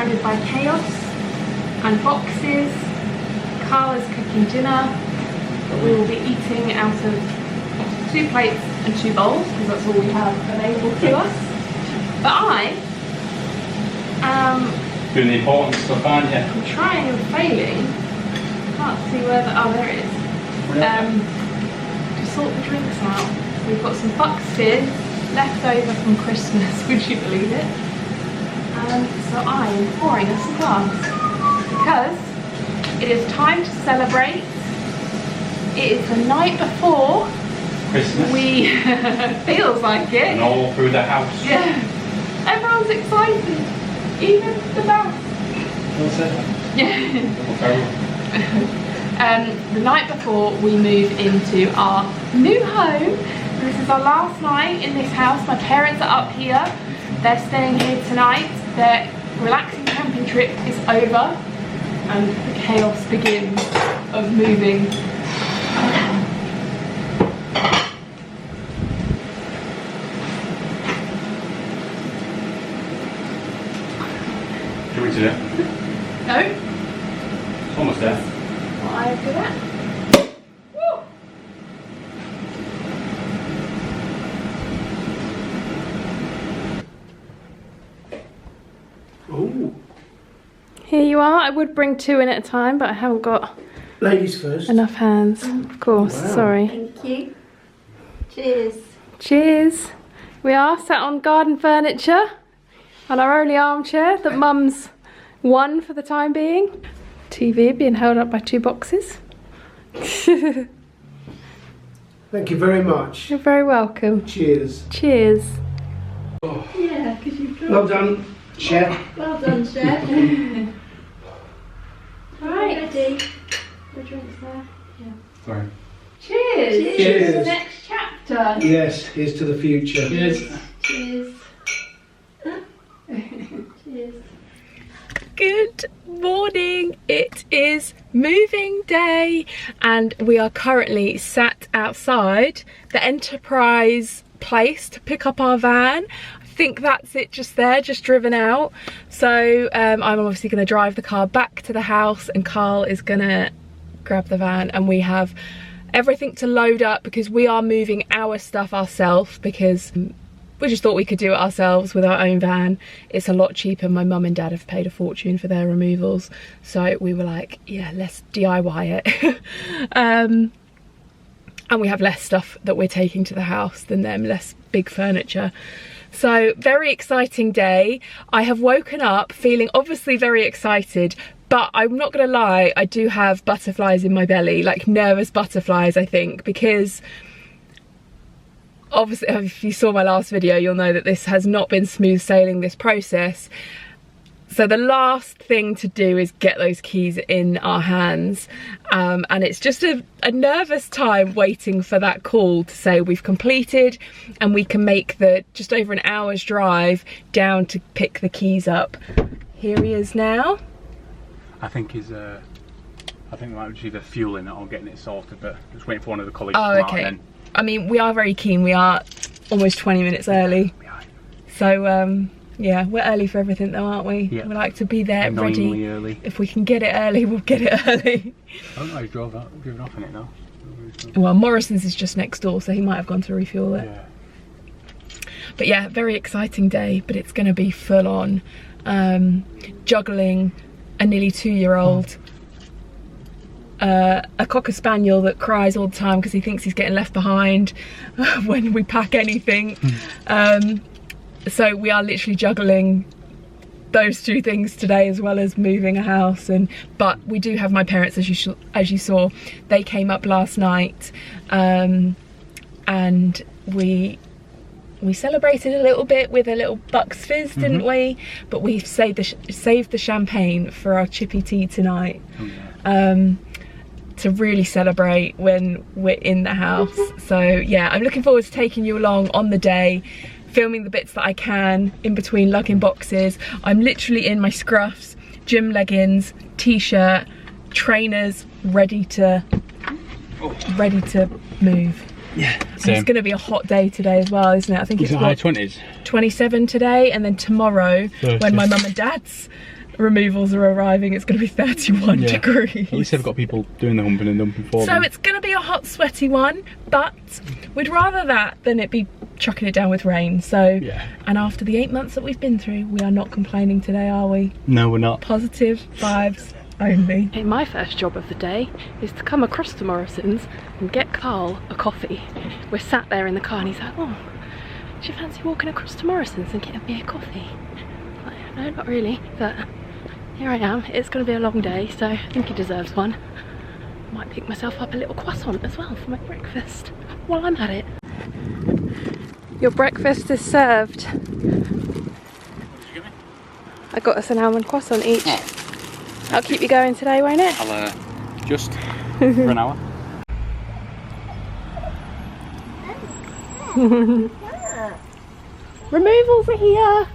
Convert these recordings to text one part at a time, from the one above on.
surrounded by chaos and boxes. Carl is cooking dinner, but we will be eating out of 2 plates and 2 bowls because that's all we have available to us. But I am doing the important stuff, aren't you? I'm trying and failing. Can't see where the there it is. To sort the drinks out. We've got some Bucks Fizz left over from Christmas, would you believe it? And so I am pouring us a glass because it is time to celebrate. It is the night before Christmas. We feels like it. And all through the house. Yeah. Everyone's excited. Even the mouse. What's that? The night before we move into our new home. This is our last night in this house. My parents are up here. They're staying here tonight. Their relaxing camping trip is over and the chaos begins of moving. Do you want me to do it? No? It's almost there. What I do that? Ooh. Here you are. I would bring 2 in at a time, but I haven't got Ladies first. enough hands. Of course, Wow. sorry. Thank you. Cheers. Cheers. We are sat on garden furniture on our only armchair that Mum's won for the time being. TV being held up by 2 boxes. Thank you very much. You're very welcome. Cheers. Cheers. Oh. Yeah, because you've got. Well done, chef. Well done, chef. Right. Ready. The drinks there. Yeah. Sorry. Cheers. Cheers. To the next chapter. Yes, here's to the future. Cheers. Cheers. Cheers. Good morning. It is moving day and we are currently sat outside the Enterprise place to pick up our van. I think that's it just there, just driven out. So I'm obviously going to drive the car back to the house and Carl is going to grab the van, and we have everything to load up because we are moving our stuff ourselves because we just thought we could do it ourselves with our own van. It's a lot cheaper. My mum and dad have paid a fortune for their removals. So we were like, yeah, let's DIY it. And we have less stuff that we're taking to the house than them, less big furniture. So very exciting day. I have woken up feeling obviously very excited, but I'm not gonna lie, I do have butterflies in my belly, like nervous butterflies, I think, because obviously, if you saw my last video, you'll know that this has not been smooth sailing, this process. So the last thing to do is get those keys in our hands. And it's just a nervous time waiting for that call to say we've completed and we can make the just over an hour's drive down to pick the keys up. Here he is now. I think he's I think there might be either fueling it or getting it sorted, but just waiting for one of the colleagues to come out and then. I mean, we are very keen. We are almost 20 minutes early. So, yeah, we're early for everything though, aren't we? Yeah. We like to be there Annoyingly ready. early. If we can get it early, we'll get it early. I don't know, he's driven off in it now. Well, Morrison's is just next door, so he might have gone to refuel it. Yeah. But yeah, very exciting day, but it's going to be full on. Juggling a nearly 2-year-old, a cocker spaniel that cries all the time because he thinks he's getting left behind when we pack anything. So we are literally juggling those 2 things today, as well as moving a house. But we do have my parents, as you saw. They came up last night, and we celebrated a little bit with a little Bucks Fizz, didn't we? But we've saved the champagne for our chippy tea tonight. To really celebrate when we're in the house. So yeah, I'm looking forward to taking you along on the day, filming the bits that I can in between lugging boxes. I'm literally in my scruffs, gym leggings, t-shirt, trainers, ready to move. Yeah. It's going to be a hot day today as well, isn't it? I think it's high 20s. 27 today, and then tomorrow, when my mum and dad's removals are arriving, it's going to be 31 degrees. At least they've got people doing the humping and dumping for them. So it's going to be a hot, sweaty one, but we'd rather that than it be chucking it down with rain. So, and after the 8 months that we've been through, we are not complaining today, are we? No, we're not. Positive vibes only. Okay, my first job of the day is to come across to Morrison's and get Carl a coffee. We're sat there in the car and he's like, oh, do you fancy walking across to Morrison's and getting me a coffee? I'm like, no, not really, but here I am. It's going to be a long day, so I think he deserves one. Might pick myself up a little croissant as well for my breakfast while I'm at it. Your breakfast is served. What did you give me? I got us an almond croissant each. That'll keep you going today, won't it? I'll just for an hour. Removals are here.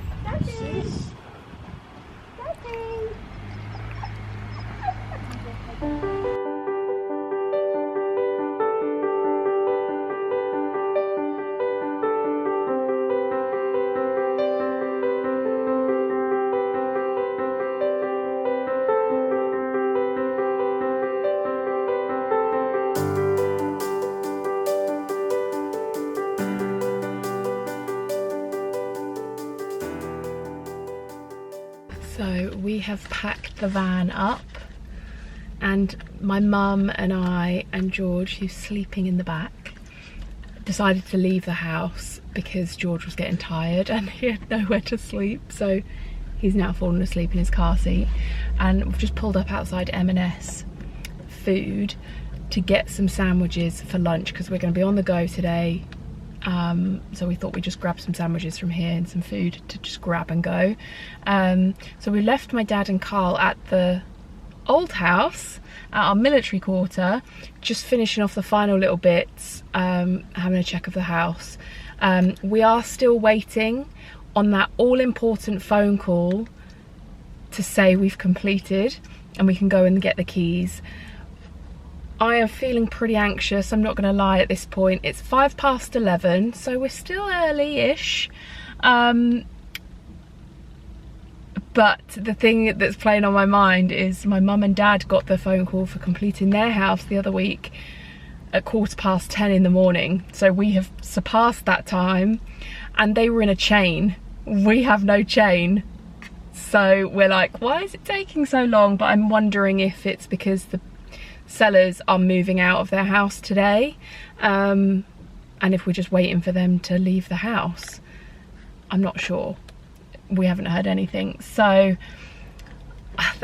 So we have packed the van up and my mum and I and George, who's sleeping in the back, decided to leave the house because George was getting tired and he had nowhere to sleep, so he's now fallen asleep in his car seat. And we've just pulled up outside M&S Food to get some sandwiches for lunch because we're going to be on the go today. So we thought we'd just grab some sandwiches from here and some food to just grab and go. So we left my dad and Carl at the old house, at our military quarter, just finishing off the final little bits, having a check of the house. We are still waiting on that all-important phone call to say we've completed and we can go and get the keys. I am feeling pretty anxious, I'm not going to lie at this point. It's 11:05, so we're still early-ish. But the thing that's playing on my mind is my mum and dad got the phone call for completing their house the other week at 10:15 in the morning. So we have surpassed that time and they were in a chain. We have no chain. So we're like, why is it taking so long? But I'm wondering if it's because the sellers are moving out of their house today, and if we're just waiting for them to leave the house. I'm not sure. We haven't heard anything. So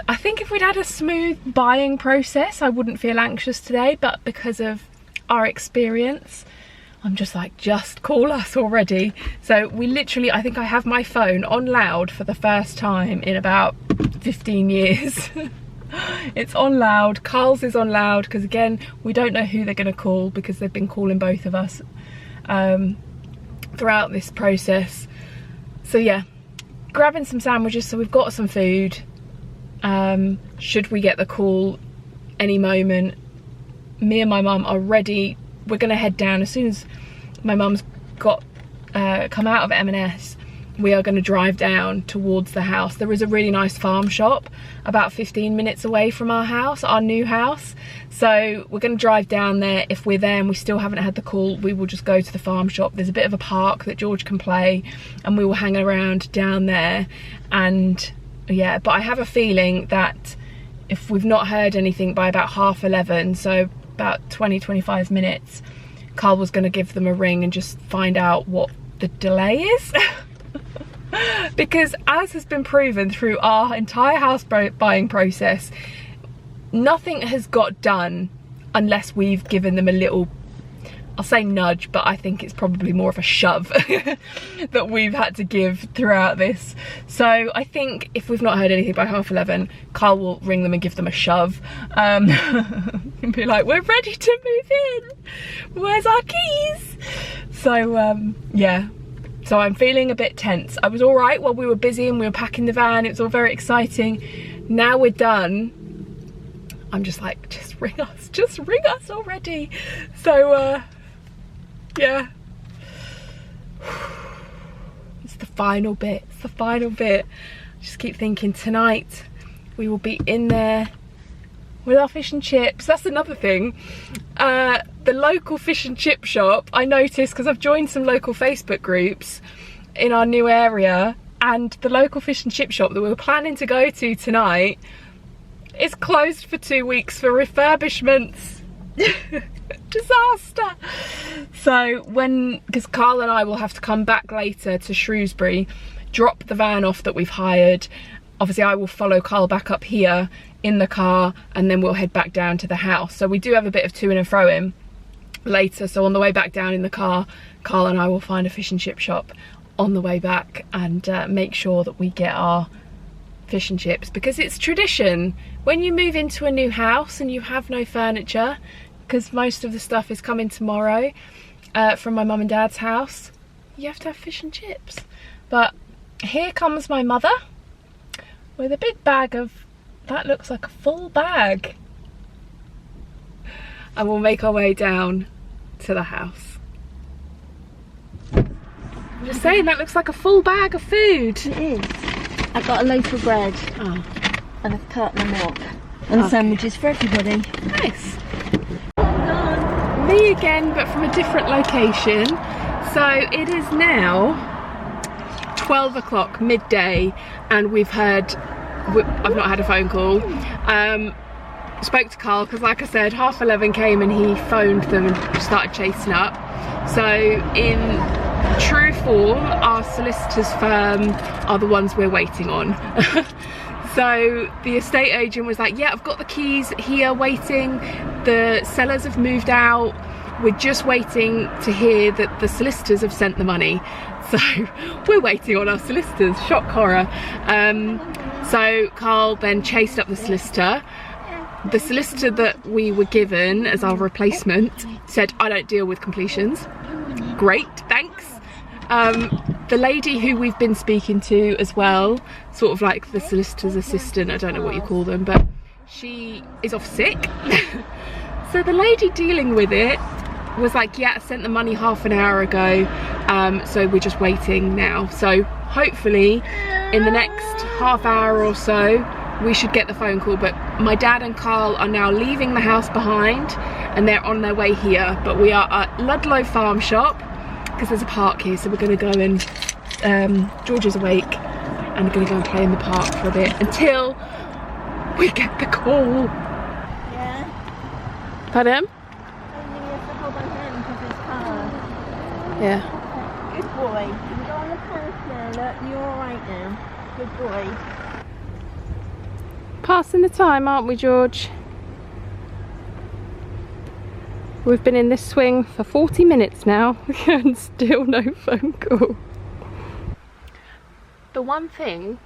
I think if we'd had a smooth buying process, I wouldn't feel anxious today, but because of our experience, I'm just like, just call us already. So we literally, I think I have my phone on loud for the first time in about 15 years. It's on loud. Carl's is on loud because again, we don't know who they're going to call because they've been calling both of us throughout this process. So yeah, grabbing some sandwiches, so we've got some food. Should we get the call any moment, me and my mum are ready. We're going to head down as soon as my mum's got come out of M&S. We are going to drive down towards the house. There is a really nice farm shop about 15 minutes away from our house, our new house. So we're going to drive down there. If we're there and we still haven't had the call, we will just go to the farm shop. There's a bit of a park that George can play and we will hang around down there. And yeah, but I have a feeling that if we've not heard anything by about 11:30, so about 20-25 minutes, Carl was going to give them a ring and just find out what the delay is. Because as has been proven through our entire house buying process, nothing has got done unless we've given them a little, I'll say nudge, but I think it's probably more of a shove that we've had to give throughout this. So I think if we've not heard anything by 11:30, Carl will ring them and give them a shove and be like, we're ready to move in, where's our keys? So yeah. So I'm feeling a bit tense. I was all right while we were busy and we were packing the van. It was all very exciting. Now we're done, I'm just like, just ring us already. So yeah. It's the final bit. I just keep thinking tonight we will be in there with our fish and chips. That's another thing. The local fish and chip shop, I noticed, because I've joined some local Facebook groups in our new area, and the local fish and chip shop that we were planning to go to tonight is closed for 2 weeks for refurbishments. Disaster. So because Carl and I will have to come back later to Shrewsbury, drop the van off that we've hired. Obviously I will follow Carl back up here in the car, and then we'll head back down to the house. So we do have a bit of to in and fro in later. So on the way back down in the car, Carl and I will find a fish and chip shop on the way back and make sure that we get our fish and chips, because it's tradition when you move into a new house and you have no furniture, because most of the stuff is coming tomorrow from my mum and dad's house, you have to have fish and chips. But here comes my mother with a big bag of, that looks like a full bag, and we'll make our way down to the house. I'm just saying, that looks like a full bag of food. It is. I got a loaf of bread and a carton of milk and sandwiches for everybody. Nice. Me again, but from a different location. So it is now 12 o'clock, midday, and I've not had a phone call. Spoke to Carl, because like I said, 11:30 came and he phoned them and started chasing up. So in true form, our solicitors firm are the ones we're waiting on. So the estate agent was like, yeah, I've got the keys here waiting, the sellers have moved out, we're just waiting to hear that the solicitors have sent the money. So we're waiting on our solicitors, shock horror. So Carl then chased up the solicitor. The solicitor that we were given as our replacement said, I don't deal with completions. Great, thanks. The lady who we've been speaking to as well, sort of like the solicitor's assistant, I don't know what you call them, but she is off sick. So the lady dealing with it was like, yeah, I sent the money half an hour ago, so we're just waiting now. So hopefully in the next half hour or so we should get the phone call. But my dad and Carl are now leaving the house behind and they're on their way here. But we are at Ludlow Farm Shop because there's a park here, so we're going to go and George is awake and we're going to go and play in the park for a bit until we get the call. Yeah. Pardon? Only have to hold my hand because it's hard. Yeah. Good boy. You can go on the path now, look. You're alright now. Good boy. Passing the time, aren't we, George? We've been in this swing for 40 minutes now and still no phone call. The one thing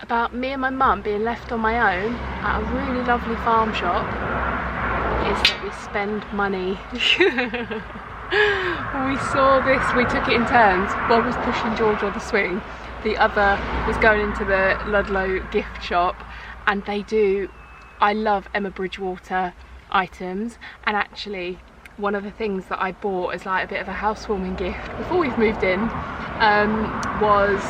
about me and my mum being left on my own at a really lovely farm shop is that we spend money. We saw this, we took it in turns. One was pushing George on the swing, the other was going into the Ludlow gift shop, and they do, I love Emma Bridgewater items, and actually one of the things that I bought as like a bit of a housewarming gift before we've moved in was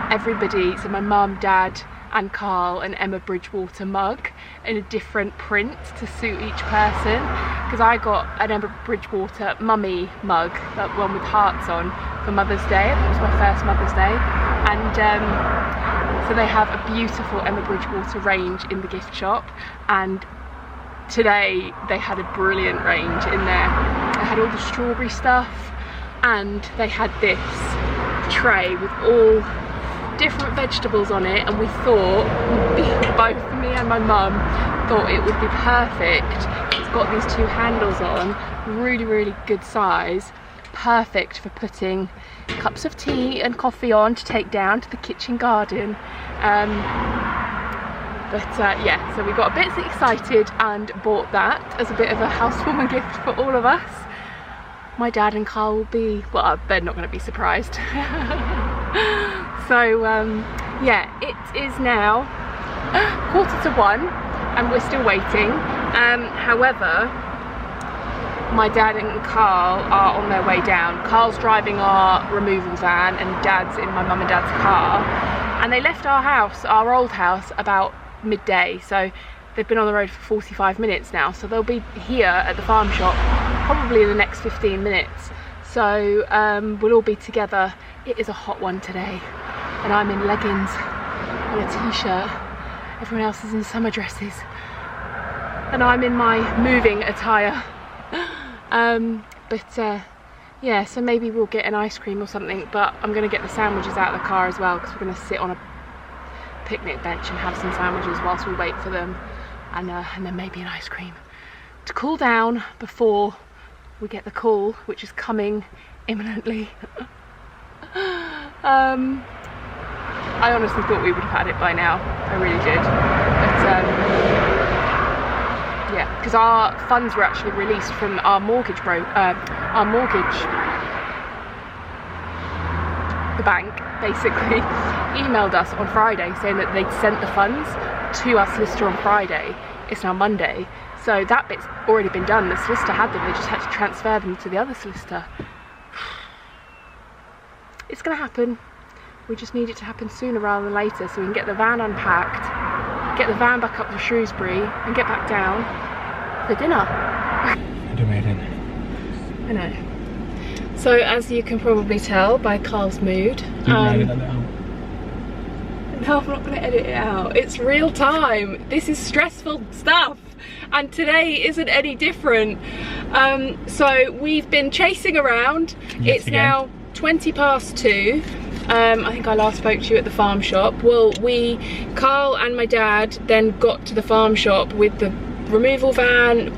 everybody, so my mum, dad and Carl, an Emma Bridgewater mug in a different print to suit each person, because I got an Emma Bridgewater mummy mug, that one with hearts on, for Mother's Day. It was my first Mother's Day, and so they have a beautiful Emma Bridgewater range in the gift shop, and today they had a brilliant range in there. They had all the strawberry stuff, and they had this tray with all different vegetables on it, and we thought, both me and my mum thought it would be perfect. It's got these two handles on, really good size, perfect for putting cups of tea and coffee on to take down to the kitchen garden. Yeah, so we got a bit excited and bought that as a bit of a housewarming gift for all of us. My dad and Carl will be, well, they're not going to be surprised. So yeah, it is now 1:45 and we're still waiting. However, my dad and Carl are on their way down. Carl's driving our removal van and Dad's in my mum and dad's car, and they left our house, our old house, about midday, so they've been on the road for 45 minutes now, so they'll be here at the farm shop probably in the next 15 minutes. So we'll all be together. It is a hot one today, and I'm in leggings and a t-shirt. Everyone else is in summer dresses, and I'm in my moving attire. Yeah, so maybe we'll get an ice cream or something, but I'm gonna get the sandwiches out of the car as well, because we're gonna sit on a picnic bench and have some sandwiches whilst we wait for them, and then maybe an ice cream to cool down before we get the call, which is coming imminently. I honestly thought we would have had it by now. I really did. But yeah, because our funds were actually released from our mortgage the bank basically emailed us on Friday saying that they'd sent the funds to our solicitor on Friday. It's now Monday, so that bit's already been done. The solicitor had them, they just had to transfer them to the other solicitor. It's gonna happen. We just need it to happen sooner rather than later, so we can get the van unpacked, get the van back up to Shrewsbury, and get back down for dinner. I know. So as you can probably tell by Carl's mood, no, I'm not going to edit it out. It's real time. This is stressful stuff, and today isn't any different. So we've been chasing around. It's now 2:20. I think I last spoke to you at the farm shop. Well, Carl and my dad then got to the farm shop with the removal van,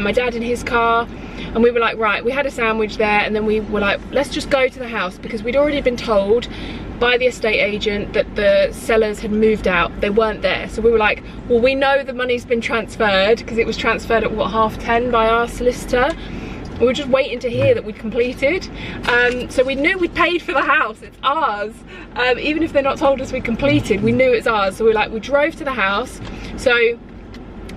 my dad in his car, and we were like, right, we had a sandwich there, and then we were like, let's just go to the house, because we'd already been told by the estate agent that the sellers had moved out. They weren't there. So we were like, well, we know the money's been transferred, because it was transferred at what, 10:30 by our solicitor. We were just waiting to hear that we'd completed. So we knew we'd paid for the house, it's ours. Even if they're not told us we completed, we knew it's ours. So we drove to the house. So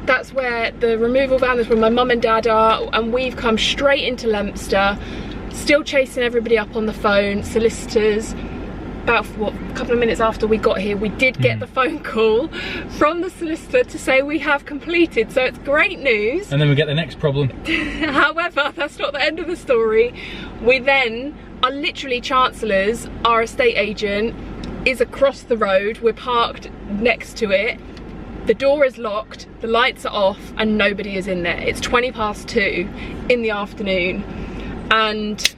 that's where the removal van is, where my mum and dad are, and we've come straight into Leominster, still chasing everybody up on the phone, solicitors. About what, a couple of minutes after we got here, we did get the phone call from the solicitor to say we have completed, so it's great news. And then we get the next problem. However, that's not the end of the story. We then are literally Chancellor's, our estate agent is across the road, we're parked next to it, the door is locked, the lights are off, and nobody is in there. It's 2:20 in the afternoon, and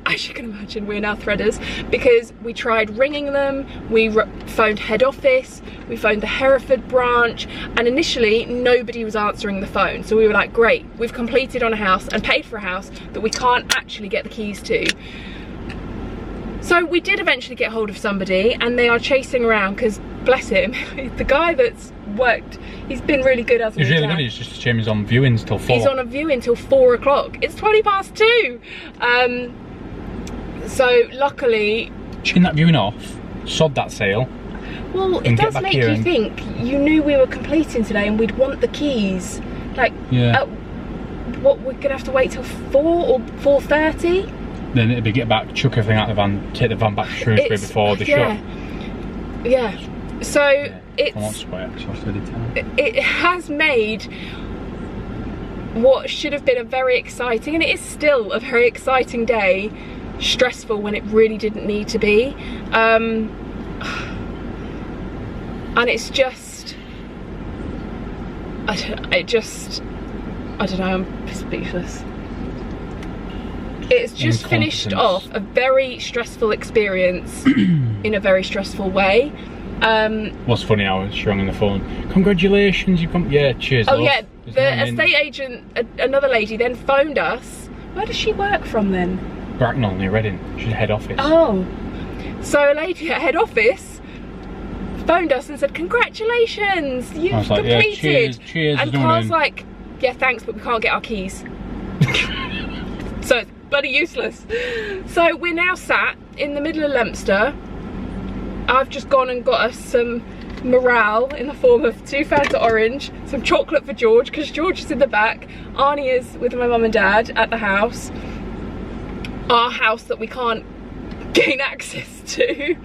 as you can imagine, we're now threaders, because we tried ringing them, we phoned head office, we phoned the Hereford branch, and initially nobody was answering the phone. So we were like, great, we've completed on a house and paid for a house that we can't actually get the keys to. So we did eventually get hold of somebody, and they are chasing around, because bless him, the guy that's worked, he's been really good, hasn't he? He's really good. It's just a shame he's on viewings till 4. He's on a viewing till 4 o'clock. It's 2:20. So luckily, chin that viewing off, sod that sale. Well, it does make you think. You knew we were completing today, and we'd want the keys. Like, yeah. What, we're gonna have to wait till 4 or 4:30? Then it'd be get back, chuck everything out of the van, take the van back to Shrewsbury before the shop. Yeah. So it has made what should have been a very exciting, and it is still a very exciting day, stressful when it really didn't need to be. And it's just, I don't know, I'm speechless. It's just finished off a very stressful experience in a very stressful way. What's funny, I was rung on the phone, congratulations, you've come, yeah, cheers. Oh yeah, the estate agent, another lady, then phoned us. Where does she work from then? Bracknell near Reading, she's head office. Oh, so a lady at head office phoned us and said, congratulations, you've completed. Yeah, cheers, and Carl's like, yeah, thanks, but we can't get our keys. So it's bloody useless. So we're now sat in the middle of Leominster. I've just gone and got us some morale in the form of 2 Fanta orange, some chocolate for George, because George is in the back. Arnie is with my mum and dad at the house. Our house that we can't gain access to.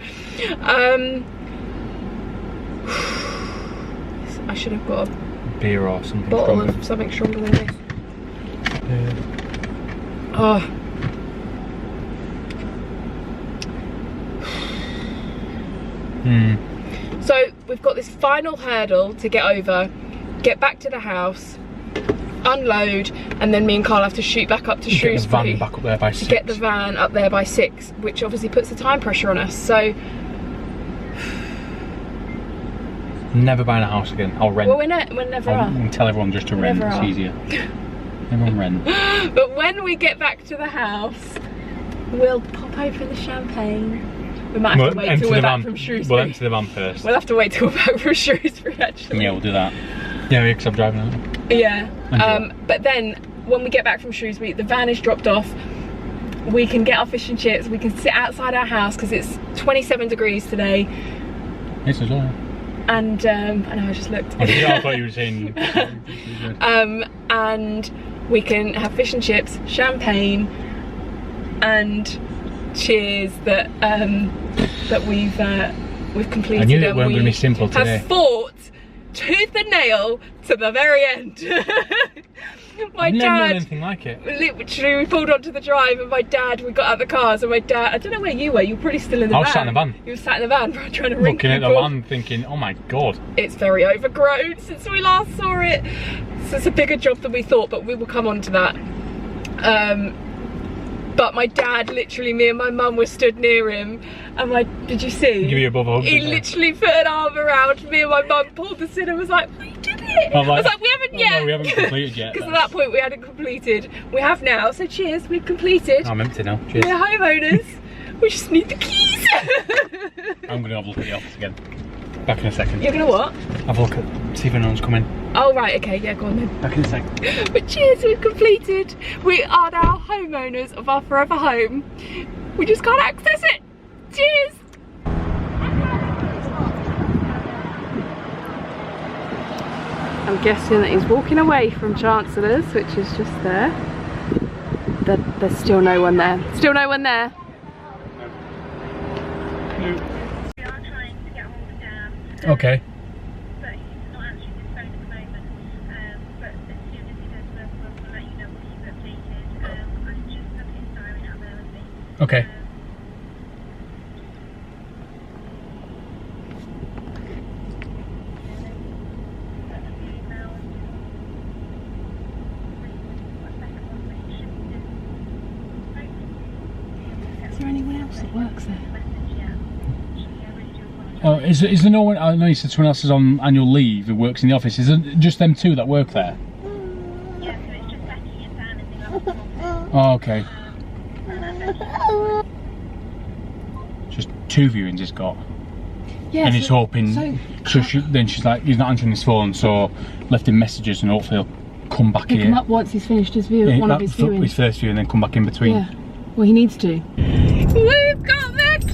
should have got a Beer or something bottle stronger. of something stronger than this. Oh. So we've got this final hurdle to get over, get back to the house, unload, and then me and Carl have to shoot back up to Shrewsbury. Get the van back up there by 6. To get the van up there by 6, which obviously puts the time pressure on us. So Never buying a house again. I'll rent. well, we never are. I'll tell everyone just to rent. Never It's are. easier. Everyone rent. But when we get back to the house, we'll pop open the champagne. We might have to wait till we're back from Shrewsbury. We'll empty the van first. We'll have to wait till we're back from Shrewsbury, actually. Yeah, we'll do that. Yeah, because I'm driving out. Yeah. But then, when we get back from Shrewsbury, the van is dropped off. We can get our fish and chips. We can sit outside our house because it's 27 degrees today. Yes, as well. And I know I just looked. I thought you were saying. And we can have fish and chips, champagne, and cheers that we've completed. I knew it and weren't we going to be simple today. have fought tooth and nail to the very end. My I've never known dad, anything like it. literally, we pulled onto the drive, and my dad, we got out of the car, so my dad, I don't know where you were. You were probably still in the van. I was sat in the van. You were sat in the van trying to ring Looking at the people. land, thinking, "Oh my god." It's very overgrown since we last saw it, so it's a bigger job than we thought, but we will come on to that. But my dad, literally, me and my mum were stood near him, and did you see? Give you a bubble hug. He didn't literally put an arm around me and my mum, pulled us in and was like, "We did it!" I'm I like, was like, "We haven't "Oh, yet." no, we haven't completed yet. Because at that point we hadn't completed. We have now, so cheers, we've completed. I'm empty now. Cheers. We're homeowners. We just need the keys. I'm going to have a look at the office again. Back in a second. You're gonna what? Have a look at, see if anyone's coming. Oh right, okay, yeah, go on then. Back in a second. But cheers, we've completed. We are now homeowners of our forever home. We just can't access it. Cheers. I'm guessing that he's walking away from Chancellor's, which is just there. There's still no one there. Still no one there. Okay. But he's not answering his phone at the moment. But as soon as he does, we'll let you know what he's updated. I'm just looking his diary now, bear with me. Okay. Is there anyone else that works there? Oh, is there no one? I know you said someone else is on annual leave who works in the office. Is it just them two that work there? Yeah, so it's just Becky and Dan and the other Oh, okay. Just 2 viewings he's got. Yeah. And he's hoping. So then she's like, he's not answering his phone, so left him messages and hopefully he'll come back Pick here. him up once he's finished his view. Yeah, One of his his viewings. first view and then come back in between. Yeah. Well, he needs to. We've got the keys!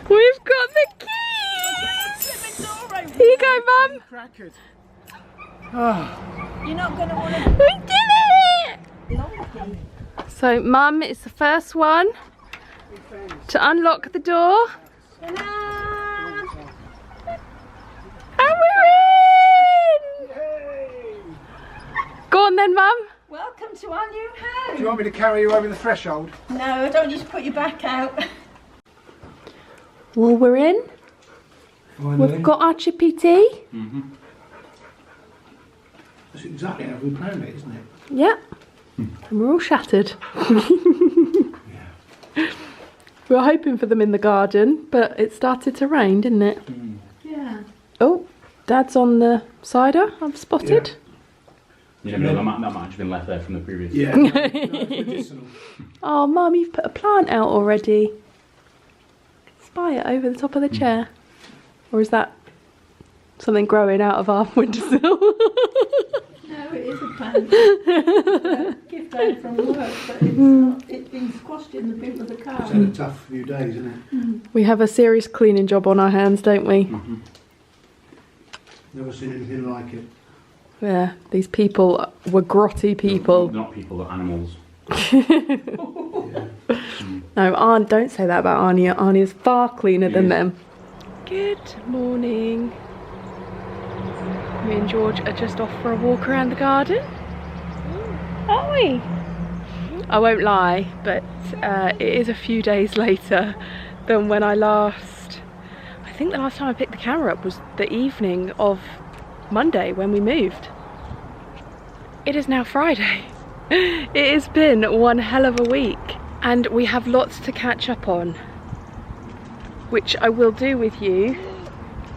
We've got the keys! Here you go, Mum. You're not going to want to. We did it! So, Mum is the first one to unlock the door. And we're in! Go on then, Mum. Welcome to our new home. Do you want me to carry you over the threshold? No, I don't need to put your back out. Well, we're in. Finally. We've got our chippy tea. That's exactly how we planned it, isn't it? Yeah. And we're all shattered. We were hoping for them in the garden, but it started to rain, didn't it? Yeah. Oh, Dad's on the cider, I've spotted. You never know, that might have been left there from the previous. Yeah. No, it's medicinal. Oh, Mum, you've put a plant out already. Spy it over the top of the chair. Or is that something growing out of our windowsill? No, it is a plant. Gift out from work, but it's not. It's been squashed in the boot of the car. It's had a tough few days, isn't it? We have a serious cleaning job on our hands, don't we? Never seen anything like it. Yeah, these people were grotty people. Not people, they're animals. No, don't say that about Arnie. Arnie is far cleaner than them. Good morning. Me and George are just off for a walk around the garden. Aren't we? I won't lie, but it is a few days later than when I think the last time I picked the camera up was the evening of Monday when we moved. It is now Friday. It has been one hell of a week and we have lots to catch up on, which I will do with you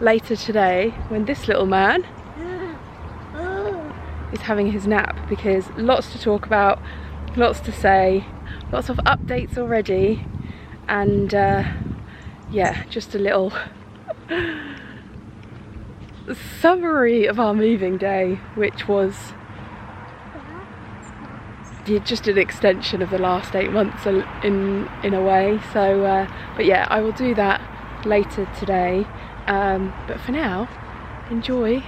later today when this little man is having his nap, because lots to talk about, lots to say, lots of updates already, and yeah, just a little summary of our moving day, which was just an extension of the last 8 months in a way. So but yeah, I will do that later today, but for now, enjoy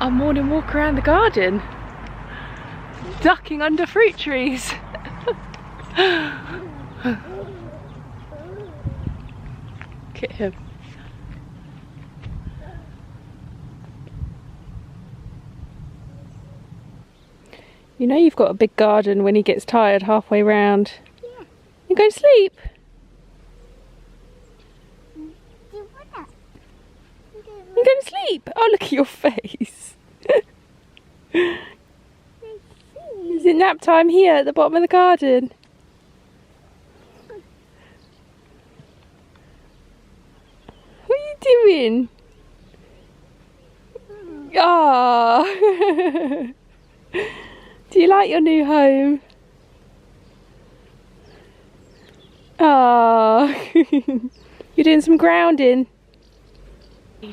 our morning walk around the garden, ducking under fruit trees. Look at him. You know you've got a big garden when he gets tired halfway round. Yeah. You go to sleep? You go to sleep? Oh, look at your face. Is it nap time here at the bottom of the garden? What are you doing? Ah. Do you like your new home? Ah. You're doing some grounding.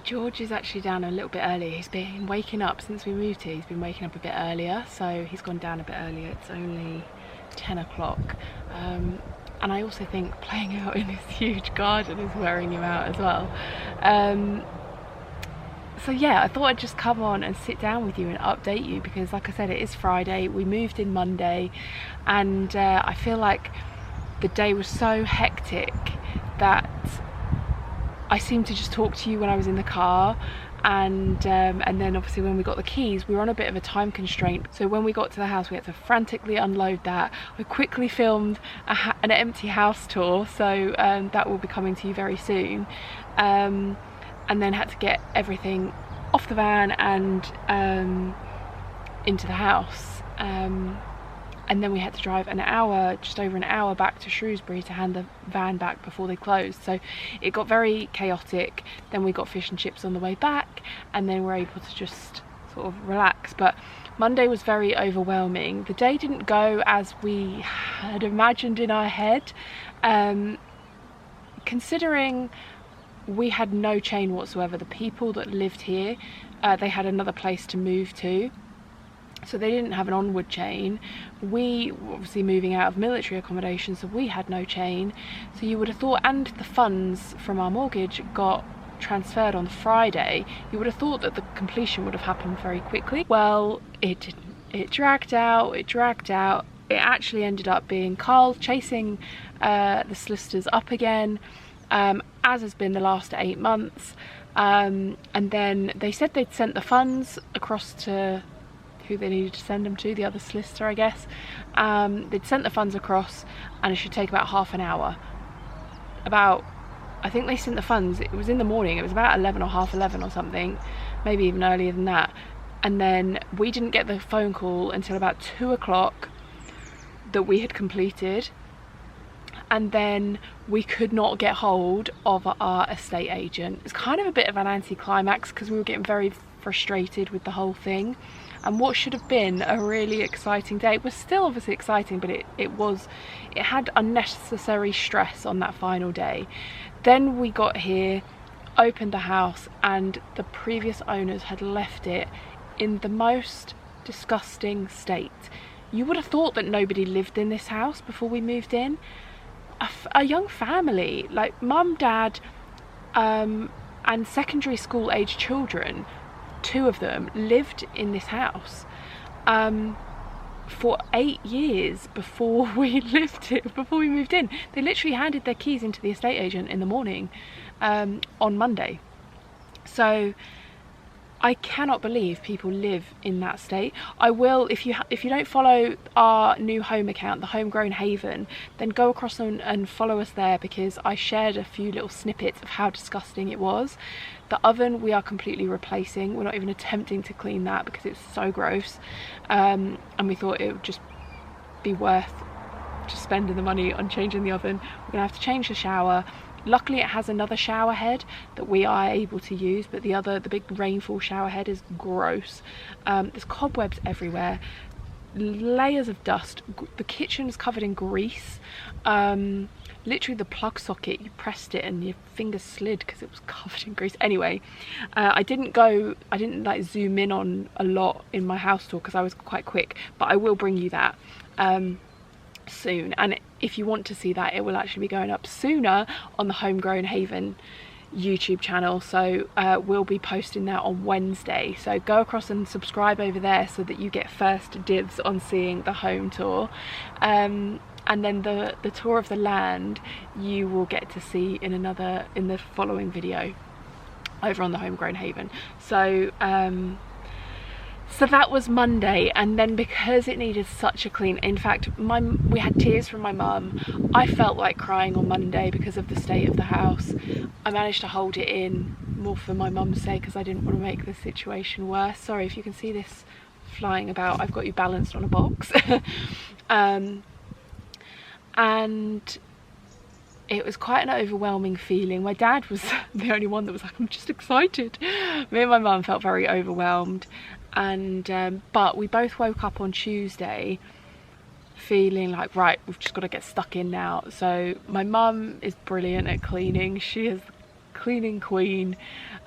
George is actually down a little bit early. He's been waking up since we moved here. He's been waking up a bit earlier, so he's gone down a bit earlier. It's only 10 o'clock. And I also think playing out in this huge garden is wearing him out as well. So yeah, I thought I'd just come on and sit down with you and update you, because like I said, it is Friday. We moved in Monday, and I feel like the day was so hectic that I seemed to just talk to you when I was in the car, and then obviously when we got the keys, we were on a bit of a time constraint. So when we got to the house, we had to frantically unload that. I quickly filmed an empty house tour, so that will be coming to you very soon. And then had to get everything off the van and into the house. And then we had to drive just over an hour back to Shrewsbury to hand the van back before they closed. So it got very chaotic. Then we got fish and chips on the way back, and then we're able to just sort of relax. But Monday was very overwhelming. The day didn't go as we had imagined in our head. Considering we had no chain whatsoever. The people that lived here, they had another place to move to, so they didn't have an onward chain. We were obviously moving out of military accommodation, so we had no chain. So you would have thought, and the funds from our mortgage got transferred on Friday, you would have thought that the completion would have happened very quickly. Well, it didn't. It dragged out, it dragged out. It actually ended up being Carl chasing the solicitors up again, as has been the last 8 months. And then they said they'd sent the funds across to who they needed to send them to, the other solicitor, I guess. They'd sent the funds across, and it should take about half an hour. I think they sent the funds, it was in the morning, it was about 11 or half 11 or something, maybe even earlier than that. And then we didn't get the phone call until about 2 o'clock that we had completed. And then we could not get hold of our estate agent. It's kind of a bit of an anticlimax, because we were getting very frustrated with the whole thing. And what should have been a really exciting day was still obviously exciting, but it had unnecessary stress on that final day. Then we got here, opened the house, and the previous owners had left it in the most disgusting state. You would have thought that nobody lived in this house before we moved in. A young family, like mum, dad, and secondary school age children, 2 of them lived in this house for 8 years before we lived here, before we moved in. They literally handed their keys into the estate agent in the morning, on Monday. So I cannot believe people live in that state. I will, if you don't follow our new home account, the Homegrown Haven, then go across and follow us there, because I shared a few little snippets of how disgusting it was. The oven we are completely replacing. We're not even attempting to clean that because it's so gross, and we thought it would just be worth just spending the money on changing the oven. We're gonna have to change the shower. Luckily it has another shower head that we are able to use, but the big rainfall shower head is gross. There's cobwebs everywhere, layers of dust. The kitchen is covered in grease. Literally the plug socket, you pressed it and your fingers slid because it was covered in grease. Anyway, I didn't like zoom in on a lot in my house tour because I was quite quick, but I will bring you that soon. And if you want to see that, it will actually be going up sooner on the Homegrown Haven YouTube channel. So we'll be posting that on Wednesday, so go across and subscribe over there so that you get first dibs on seeing the home tour. And then the tour of the land you will get to see in the following video over on the Homegrown Haven. So so that was Monday, and then because it needed such a clean, in fact we had tears from my mum. I felt like crying on Monday because of the state of the house. I managed to hold it in, more for my mum's sake, because I didn't want to make the situation worse. Sorry if you can see this flying about. I've got you balanced on a box. And it was quite an overwhelming feeling. My dad was the only one that was like, I'm just excited. Me and my mum felt very overwhelmed, and but we both woke up on Tuesday feeling like, right, we've just got to get stuck in now. So my mum is brilliant at cleaning. She is the cleaning queen,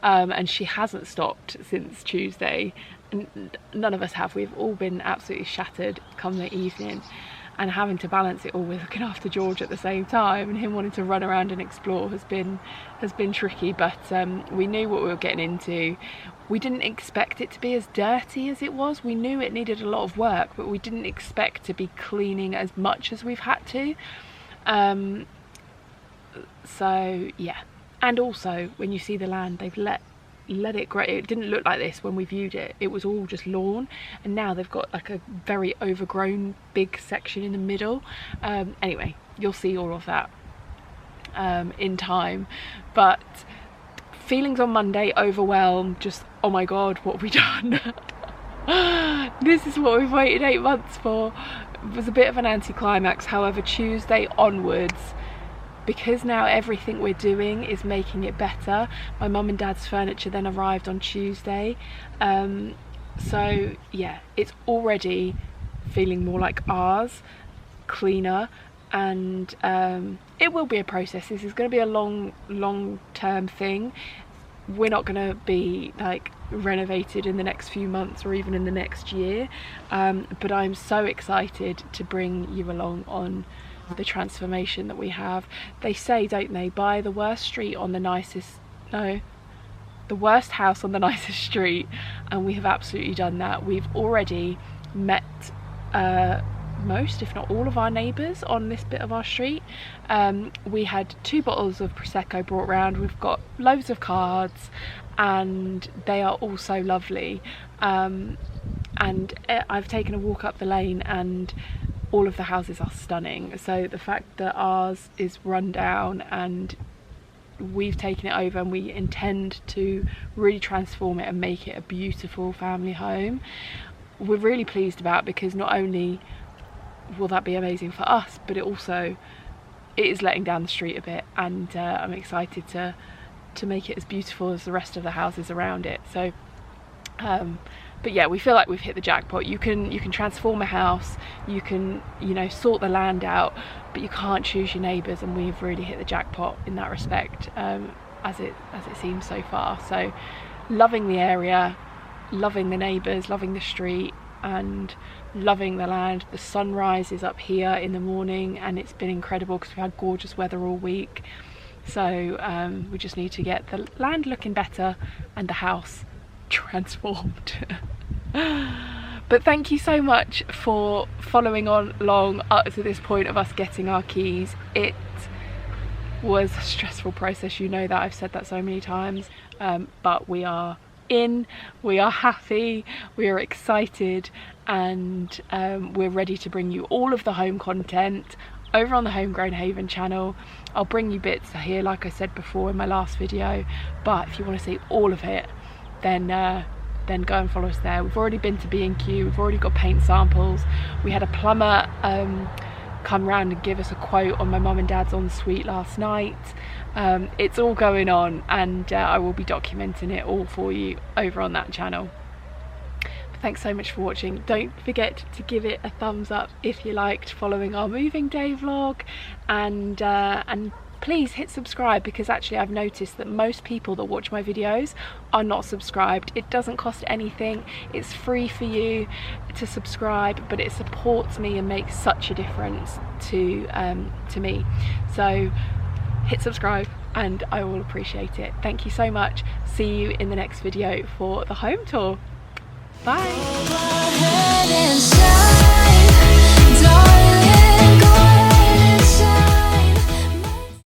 and she hasn't stopped since Tuesday, and none of us have. We've all been absolutely shattered come the evening, and having to balance it all with looking after George at the same time, and him wanting to run around and explore has been tricky. But we knew what we were getting into. We didn't expect it to be as dirty as it was. We knew it needed a lot of work, but we didn't expect to be cleaning as much as we've had to. So yeah, and also when you see the land, they've let it grow. It didn't look like this when we viewed it. It was all just lawn, and now they've got like a very overgrown big section in the middle. Anyway, you'll see all of that in time. But feelings on Monday, overwhelmed, just oh my god, what have we done? This is what we've waited 8 months for. It was a bit of an anticlimax. However, Tuesday onwards, because now everything we're doing is making it better. My mum and dad's furniture then arrived on Tuesday, so yeah, it's already feeling more like ours, cleaner, and it will be a process. This is going to be a long-term thing. We're not going to be like renovated in the next few months or even in the next year, but I'm so excited to bring you along on the transformation that we have. They say, don't they, buy the worst street on the nicest, no, the worst house on the nicest street, and we have absolutely done that. We've already met most, if not all, of our neighbours on this bit of our street. We had 2 bottles of Prosecco brought round. We've got loads of cards, and they are all so lovely. And I've taken a walk up the lane, and all of the houses are stunning. So the fact that ours is run down and we've taken it over, and we intend to really transform it and make it a beautiful family home, we're really pleased about, because not only will that be amazing for us, but it is letting down the street a bit, and I'm excited to make it as beautiful as the rest of the houses around it. So but yeah, we feel like we've hit the jackpot. You can transform a house, you can, you know, sort the land out, but you can't choose your neighbours, and we've really hit the jackpot in that respect, as it seems so far. So loving the area, loving the neighbours, loving the street, and loving the land. The sunrise is up here in the morning, and it's been incredible because we've had gorgeous weather all week. So we just need to get the land looking better and the house transformed. But thank you so much for following along up to this point of us getting our keys. It was a stressful process. You know that, I've said that so many times, but we are happy, we are excited, and we're ready to bring you all of the home content over on the Homegrown Haven channel. I'll bring you bits here, like I said before in my last video, but if you want to see all of it, then go and follow us there. We've already been to B&Q, we've already got paint samples. We had a plumber come round and give us a quote on my mum and dad's ensuite last night. It's all going on, and I will be documenting it all for you over on that channel. But thanks so much for watching. Don't forget to give it a thumbs up if you liked following our moving day vlog, and please hit subscribe, because actually I've noticed that most people that watch my videos are not subscribed. It doesn't cost anything, it's free for you to subscribe, but it supports me and makes such a difference to me. So hit subscribe and I will appreciate it. Thank you so much. See you in the next video for the home tour. Bye.